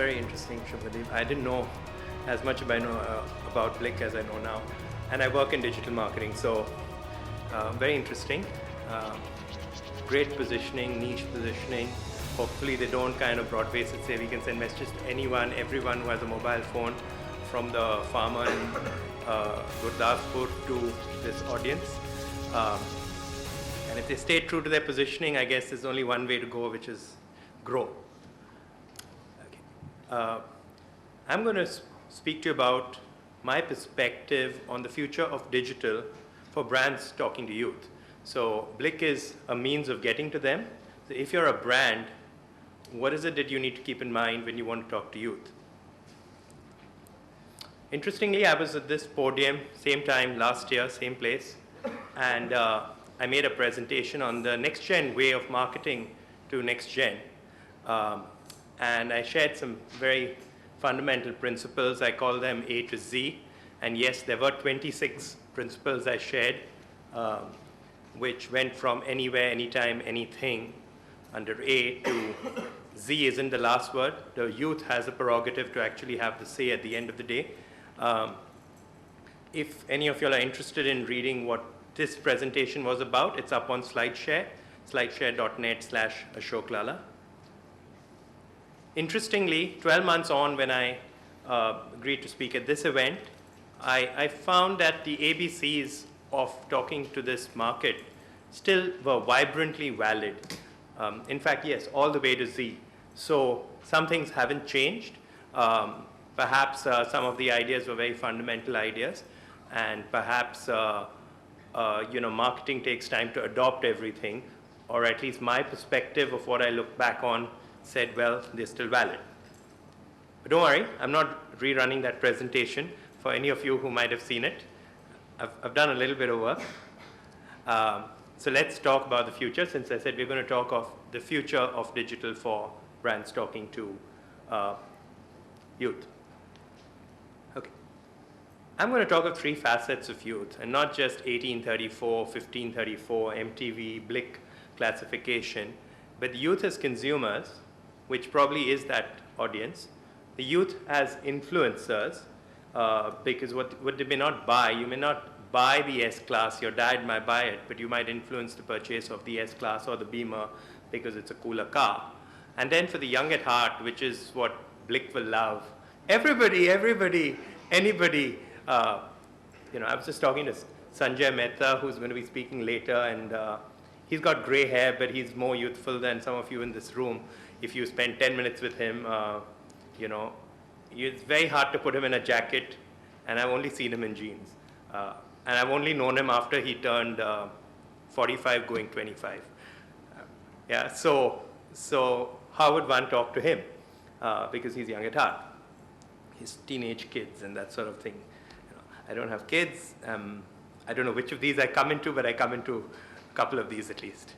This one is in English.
very interesting, Shubhadeep. I didn't know as much about Blick as I know now. And I work in digital marketing, so very interesting. Uh, Great positioning, niche positioning. Hopefully they don't kind of broad base it, say we can send messages to anyone, everyone who has a mobile phone, from the farmer in Gurdaspur to this audience. Um, and if they stay true to their positioning, I guess there's only one way to go, which is grow. Okay. I'm going to speak to you about my perspective on the future of digital for brands talking to youth. So Blick is a means of getting to them. So if you're a brand, what is it that you need to keep in mind when you want to talk to youth? Interestingly, I was at this podium, same time last year, same place, and I made a presentation on the next-gen way of marketing to next-gen. And I shared some very fundamental principles. I call them A to Z. And yes, there were 26 principles I shared, which went from anywhere, anytime, anything under A to Z isn't the last word. The youth has a prerogative to actually have the say at the end of the day. If any of you are interested in reading what this presentation was about, it's up on SlideShare, slideshare.net/Ashok Lalla. Interestingly, 12 months on when I agreed to speak at this event, I found that the ABCs of talking to this market still were vibrantly valid. In fact, yes, all the way to Z. So some things haven't changed. Perhaps some of the ideas were very fundamental ideas, and perhaps marketing takes time to adopt everything, or at least my perspective of what I look back on said, well, they're still valid. But don't worry, I'm not rerunning that presentation for any of you who might have seen it. I've done a little bit of work. So let's talk about the future, since I said we're going to talk of the future of digital for brands talking to youth. Okay. I'm going to talk of three facets of youth, and not just 1834, 1534, MTV, Blick classification, but the youth as consumers, which probably is that audience, the youth as influencers, because what they may not buy, you may not buy the S-Class, your dad might buy it, but you might influence the purchase of the S-Class or the Beamer because it's a cooler car. And then for the young at heart, which is what Blick will love, everybody, anybody. I was just talking to Sanjay Mehta, who's going to be speaking later, and he's got gray hair, but he's more youthful than some of you in this room. If you spend 10 minutes with him, it's very hard to put him in a jacket, and I've only seen him in jeans. And I've only known him after he turned 45 going 25. So how would one talk to him? Because he's young at heart. His teenage kids and that sort of thing. I don't have kids. I don't know which of these I come into, but I come into a couple of these at least.